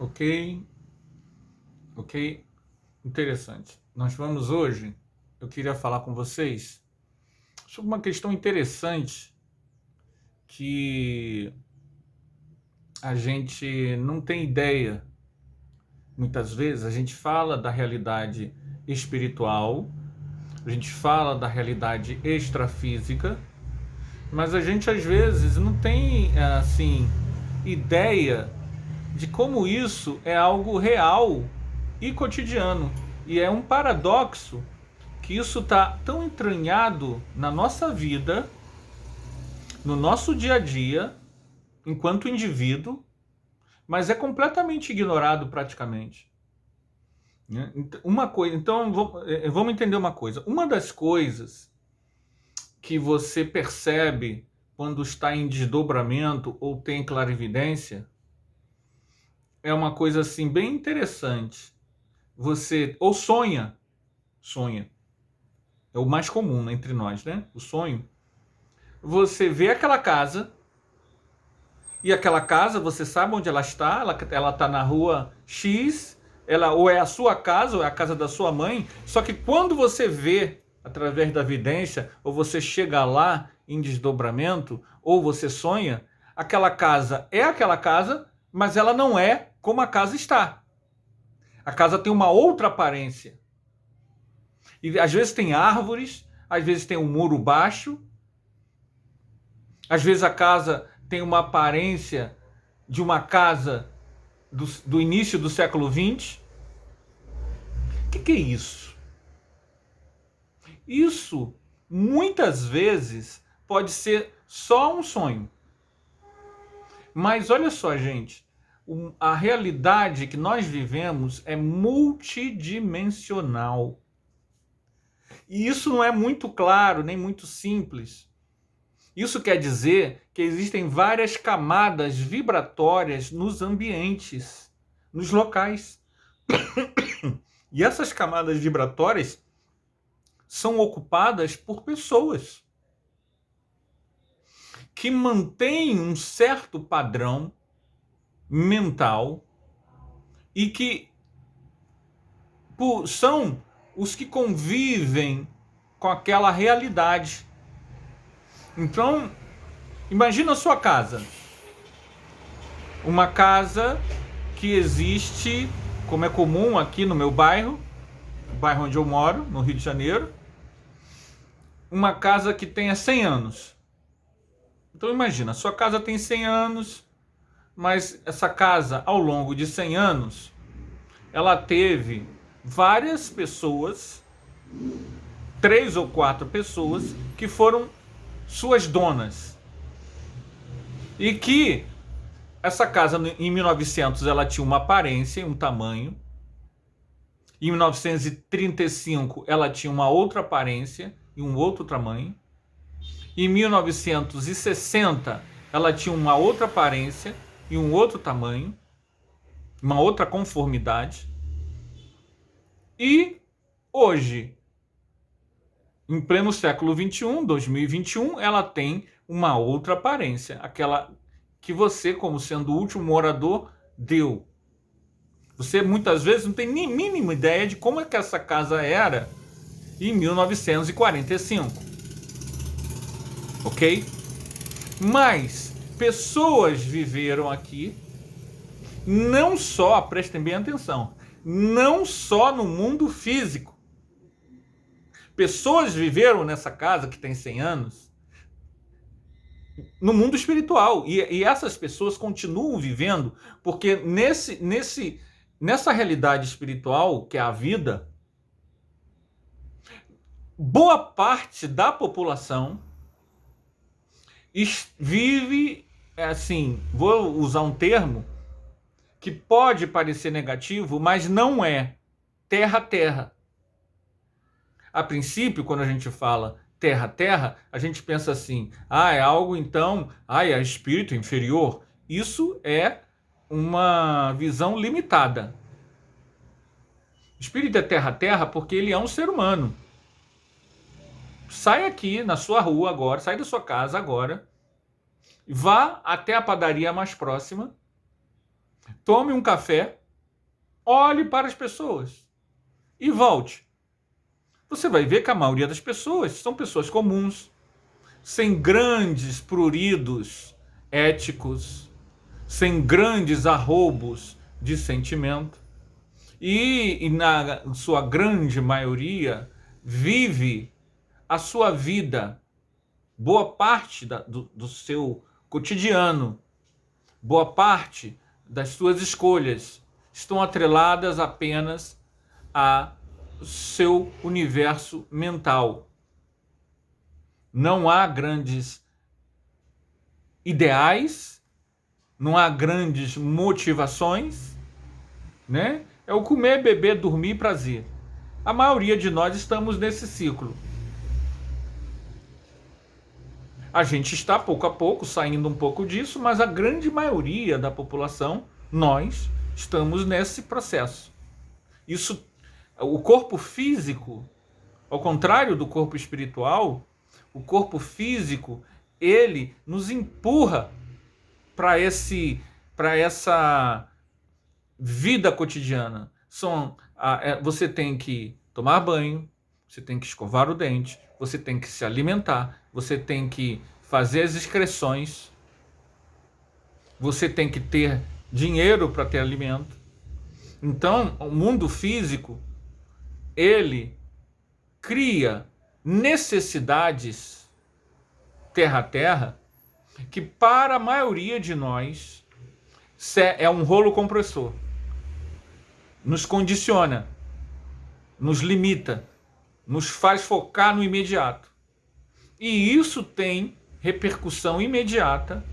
Ok, ok, interessante. Nós vamos hoje, eu queria falar com vocês sobre uma questão interessante que a gente não tem ideia. Muitas vezes a gente fala da realidade espiritual, a gente fala da realidade extrafísica, mas a gente às vezes não tem assim ideia de como isso é algo real e cotidiano. E é um paradoxo que isso está tão entranhado na nossa vida, no nosso dia a dia, enquanto indivíduo, mas é completamente ignorado praticamente. Né? Uma coisa, então vamos entender uma coisa. Uma das coisas que você percebe quando está em desdobramento ou tem clarividência é uma coisa assim bem interessante. Você ou sonha. É o mais comum, né, entre nós, né? O sonho. Você vê aquela casa e aquela casa, você sabe onde ela está, ela está na rua X, ela ou é a sua casa ou é a casa da sua mãe, só que quando você vê através da vidência, ou você chega lá em desdobramento, ou você sonha, aquela casa é aquela casa, mas ela não é como a casa está. A casa tem uma outra aparência. E às vezes tem árvores, às vezes tem um muro baixo, às vezes a casa tem uma aparência de uma casa do início do século XX. O que é isso? Isso, muitas vezes, pode ser só um sonho. Mas olha só, gente, a realidade que nós vivemos é multidimensional. E isso não é muito claro, nem muito simples. Isso quer dizer que existem várias camadas vibratórias nos ambientes, nos locais. E essas camadas vibratórias são ocupadas por pessoas que mantêm um certo padrão mental e que são os que convivem com aquela realidade. Então, imagina a sua casa. Uma casa que existe, como é comum aqui no meu bairro, o bairro onde eu moro, no Rio de Janeiro, uma casa que tenha 100 anos. Então imagina, a sua casa tem 100 anos, mas essa casa, ao longo de 100 anos, ela teve várias pessoas, 3 ou 4 pessoas, que foram suas donas. E que essa casa, em 1900, ela tinha uma aparência e um tamanho. Em 1935, ela tinha uma outra aparência e um outro tamanho. Em 1960, ela tinha uma outra aparência e um outro tamanho, uma outra conformidade. E hoje, em pleno século XXI, 2021, ela tem uma outra aparência, aquela que você, como sendo o último morador, deu. Você muitas vezes não tem nem mínima ideia de como é que essa casa era em 1945. Ok? Mas pessoas viveram aqui, não só, prestem bem atenção, não só no mundo físico. Pessoas viveram nessa casa que tem 100 anos no mundo espiritual. E essas pessoas continuam vivendo porque nessa realidade espiritual, que é a vida, boa parte da população vive, assim, vou usar um termo que pode parecer negativo, mas não é, terra-terra. A princípio, quando a gente fala terra-terra, a gente pensa assim, é algo então, é espírito inferior. Isso é uma visão limitada. O espírito é terra-terra porque ele é um ser humano. Sai aqui na sua rua agora, sai da sua casa agora, vá até a padaria mais próxima, tome um café, olhe para as pessoas e volte. Você vai ver que a maioria das pessoas são pessoas comuns, sem grandes pruridos éticos, sem grandes arroubos de sentimento. E na sua grande maioria, vive a sua vida, boa parte do seu cotidiano, boa parte das suas escolhas estão atreladas apenas a seu universo mental. Não há grandes ideais, não há grandes motivações, né? É o comer, beber, dormir, prazer. A maioria de nós estamos nesse ciclo. A gente está pouco a pouco saindo um pouco disso, mas a grande maioria da população, nós estamos nesse processo. Isso, o corpo físico, ao contrário do corpo espiritual, o corpo físico, ele nos empurra para essa vida cotidiana. Você tem que tomar banho, você tem que escovar o dente, você tem que se alimentar, você tem que fazer as excreções, você tem que ter dinheiro para ter alimento. Então, o mundo físico, ele cria necessidades terra a terra, que para a maioria de nós é um rolo compressor. Nos condiciona, nos limita, nos faz focar no imediato. E isso tem repercussão imediata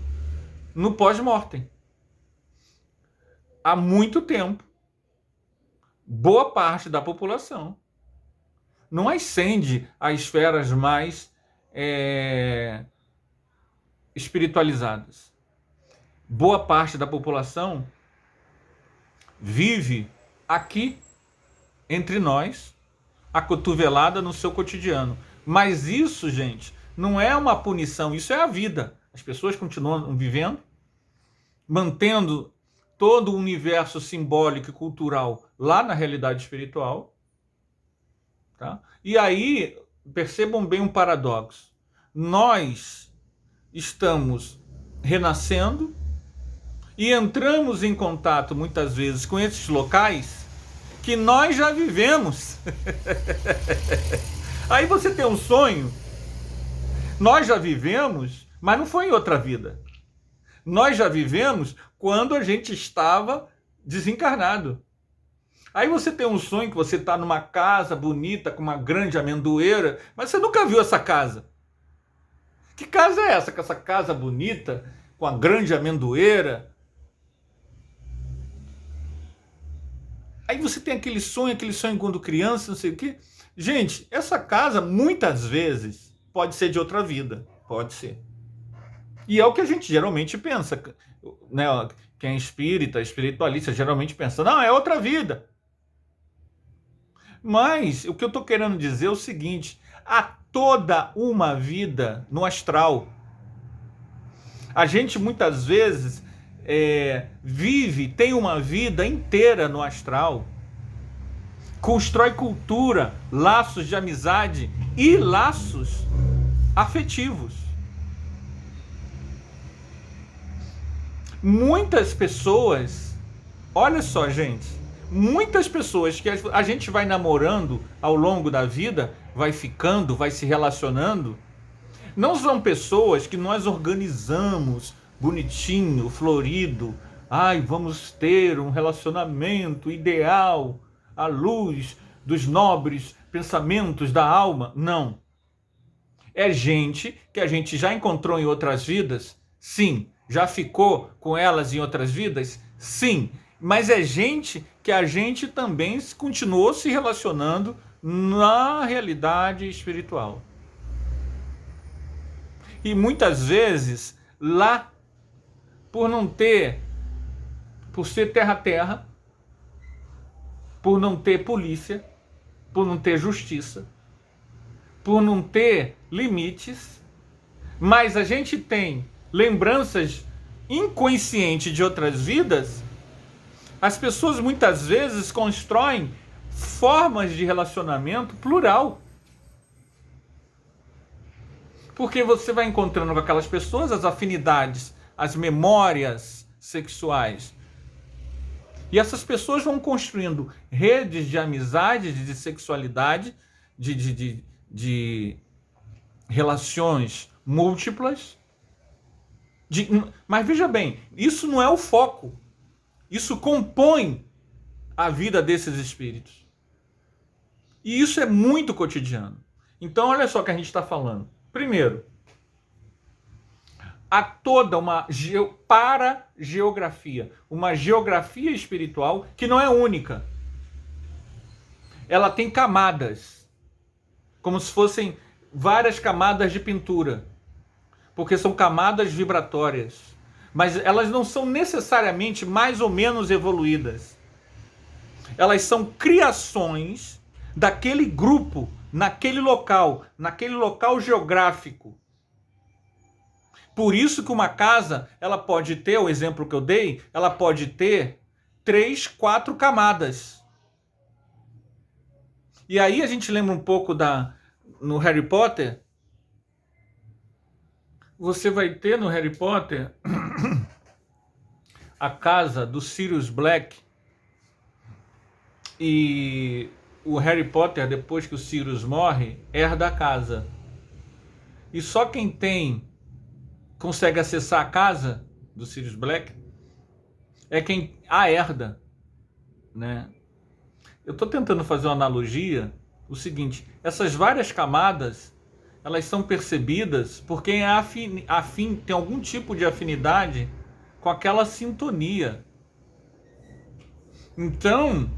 no pós-mortem. Há muito tempo, boa parte da população não ascende a esferas mais espiritualizadas. Boa parte da população vive aqui, entre nós, acotovelada no seu cotidiano. Mas isso, gente, não é uma punição, isso é a vida. As pessoas continuam vivendo, mantendo todo o universo simbólico e cultural lá na realidade espiritual. Tá? E aí, percebam bem um paradoxo. Nós estamos renascendo e entramos em contato, muitas vezes, com esses locais que nós já vivemos. Aí você tem um sonho. Nós já vivemos, mas não foi em outra vida. Nós já vivemos quando a gente estava desencarnado. Aí você tem um sonho que você está numa casa bonita, com uma grande amendoeira, mas você nunca viu essa casa. Que casa é essa? Com essa casa bonita, com a grande amendoeira. Aí você tem aquele sonho quando criança, não sei o quê. Gente, essa casa, muitas vezes, pode ser de outra vida. Pode ser. E é o que a gente geralmente pensa. Né? Quem é espírita, espiritualista, geralmente pensa, não, é outra vida. Mas o que eu estou querendo dizer é o seguinte, há toda uma vida no astral. A gente muitas vezes tem uma vida inteira no astral, constrói cultura, laços de amizade e laços afetivos. Muitas pessoas, olha só, gente, muitas pessoas que a gente vai namorando ao longo da vida, vai ficando, vai se relacionando, não são pessoas que nós organizamos bonitinho, florido. Ai, vamos ter um relacionamento ideal à luz dos nobres pensamentos da alma. Não. É gente que a gente já encontrou em outras vidas? Sim. Já ficou com elas em outras vidas? Sim. Mas é gente que a gente também continuou se relacionando na realidade espiritual. E muitas vezes, lá, por ser terra-terra, por não ter polícia, por não ter justiça, por não ter limites, mas a gente tem lembranças inconscientes de outras vidas, As pessoas muitas vezes constroem formas de relacionamento plural. Porque você vai encontrando com aquelas pessoas as afinidades, as memórias sexuais. E essas pessoas vão construindo redes de amizade, de sexualidade, de relações múltiplas. Mas veja bem, isso não é o foco. Isso compõe a vida desses espíritos. E isso é muito cotidiano. Então, olha só o que a gente está falando. Primeiro, há toda uma parageografia, uma geografia espiritual que não é única. Ela tem camadas, como se fossem várias camadas de pintura, porque são camadas vibratórias, mas elas não são necessariamente mais ou menos evoluídas. Elas são criações daquele grupo, naquele local geográfico. Por isso que uma casa, ela pode ter, o exemplo que eu dei, ela pode ter 3, 4 camadas. E aí a gente lembra um pouco no Harry Potter. Você vai ter no Harry Potter a casa do Sirius Black. E o Harry Potter, depois que o Sirius morre, herda a casa. E só quem consegue acessar a casa do Sirius Black é quem a herda, né? Eu estou tentando fazer uma analogia, o seguinte: essas várias camadas, elas são percebidas por quem é tem algum tipo de afinidade com aquela sintonia. Então,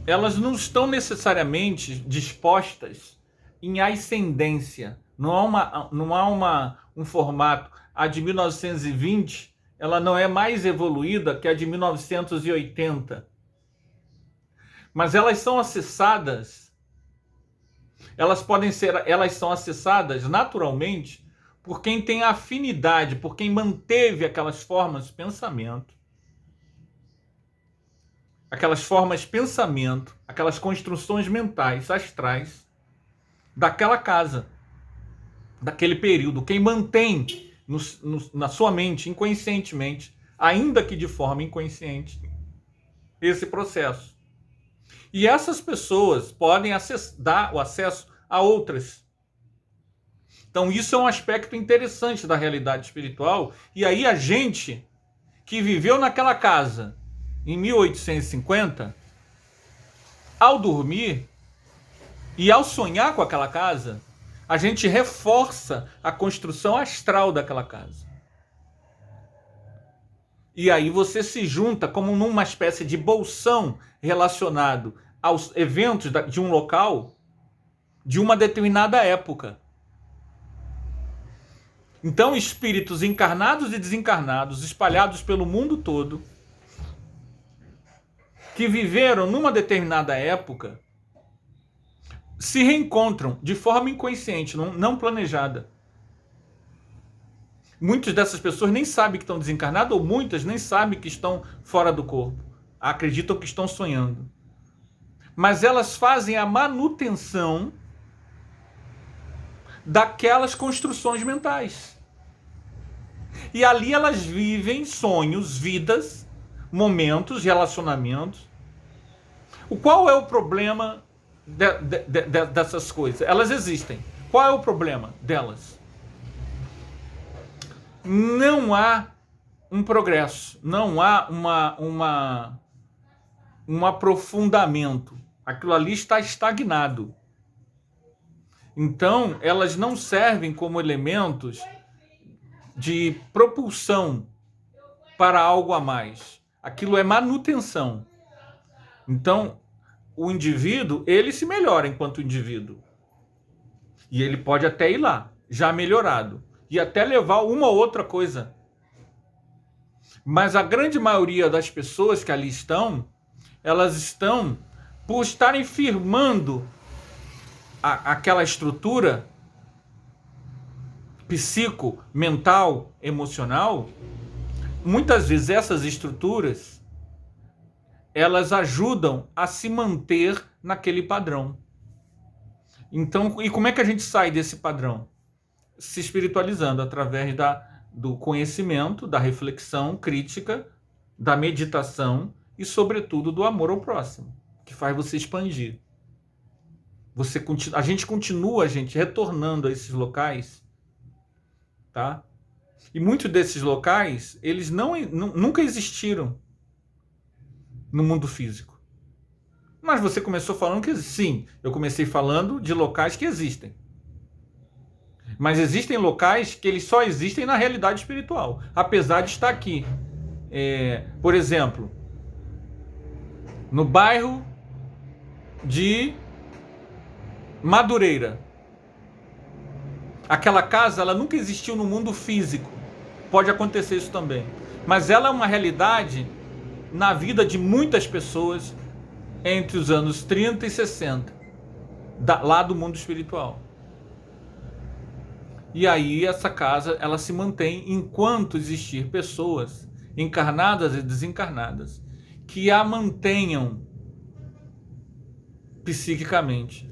elas não estão necessariamente dispostas em ascendência. Não há um formato. A de 1920, ela não é mais evoluída que a de 1980. Mas elas são acessadas, elas são acessadas naturalmente por quem tem afinidade, por quem manteve aquelas formas de pensamento, aquelas construções mentais, astrais, daquela casa, daquele período, quem mantém na sua mente, inconscientemente, ainda que de forma inconsciente, esse processo. E essas pessoas podem dar o acesso a outras. Então isso é um aspecto interessante da realidade espiritual. E aí a gente que viveu naquela casa em 1850, ao dormir e ao sonhar com aquela casa, a gente reforça a construção astral daquela casa. E aí você se junta como numa espécie de bolsão relacionado aos eventos de um local, de uma determinada época. Então, espíritos encarnados e desencarnados, espalhados pelo mundo todo, que viveram numa determinada época, se reencontram de forma inconsciente, não planejada. Muitas dessas pessoas nem sabem que estão desencarnadas, ou muitas nem sabem que estão fora do corpo. Acreditam que estão sonhando. Mas elas fazem a manutenção daquelas construções mentais. E ali elas vivem sonhos, vidas, momentos, relacionamentos. Qual é o problema dessas coisas? Elas existem. Qual é o problema delas? Não há um progresso, não há um aprofundamento. Aquilo ali está estagnado. Então, elas não servem como elementos de propulsão para algo a mais. Aquilo é manutenção. Então, o indivíduo, ele se melhora enquanto indivíduo. E ele pode até ir lá, já melhorado. E até levar uma ou outra coisa. Mas a grande maioria das pessoas que ali estão, elas estão por estarem firmando aquela estrutura psico, mental, emocional. Muitas vezes essas estruturas, elas ajudam a se manter naquele padrão. Então, e como é que a gente sai desse padrão? Se espiritualizando através do conhecimento, da reflexão crítica, da meditação e, sobretudo, do amor ao próximo, que faz você expandir. A gente continua, retornando a esses locais, tá? E muitos desses locais, eles nunca existiram no mundo físico. Mas você começou falando que sim, eu comecei falando de locais que existem. Mas existem locais que eles só existem na realidade espiritual, apesar de estar aqui. Por exemplo, no bairro de Madureira. Aquela casa, ela nunca existiu no mundo físico. Pode acontecer isso também. Mas ela é uma realidade na vida de muitas pessoas entre os anos 30 e 60, lá do mundo espiritual. E aí essa casa, ela se mantém enquanto existir pessoas encarnadas e desencarnadas que a mantenham psiquicamente.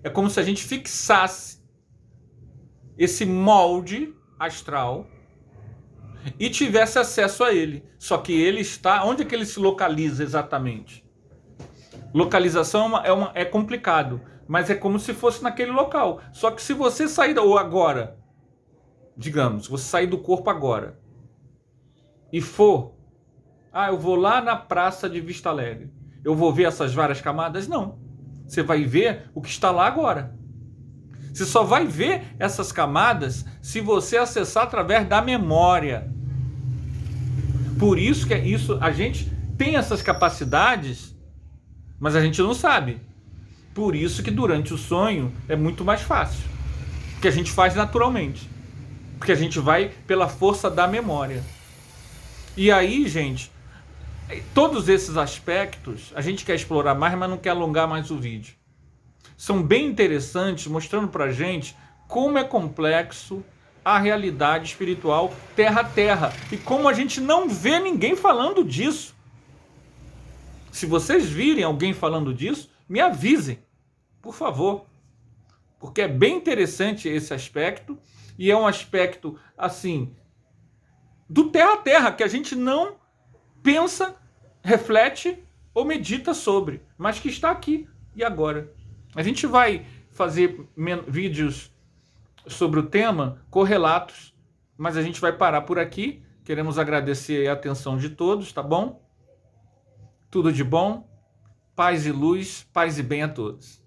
É como se a gente fixasse esse molde astral e tivesse acesso a ele. Só que ele está... Onde é que ele se localiza exatamente? Localização é complicado, mas é como se fosse naquele local. Só que se você sair, ou agora, digamos, você sair do corpo agora e for, eu vou lá na praça de Vista Alegre, eu vou ver essas várias camadas? Não. Você vai ver o que está lá agora. Você só vai ver essas camadas se você acessar através da memória. Por isso que a gente tem essas capacidades, mas a gente não sabe. Por isso que durante o sonho é muito mais fácil. Porque a gente faz naturalmente. Porque a gente vai pela força da memória. E aí, gente, todos esses aspectos a gente quer explorar mais, mas não quer alongar mais o vídeo. São bem interessantes, mostrando pra gente como é complexo a realidade espiritual terra a terra. E como a gente não vê ninguém falando disso. Se vocês virem alguém falando disso, me avisem, por favor. Porque é bem interessante esse aspecto. E é um aspecto, assim, do terra a terra, que a gente não pensa, reflete ou medita sobre, mas que está aqui e agora. A gente vai fazer vídeos sobre o tema, correlatos, mas a gente vai parar por aqui. Queremos agradecer a atenção de todos, tá bom? Tudo de bom, paz e luz, paz e bem a todos.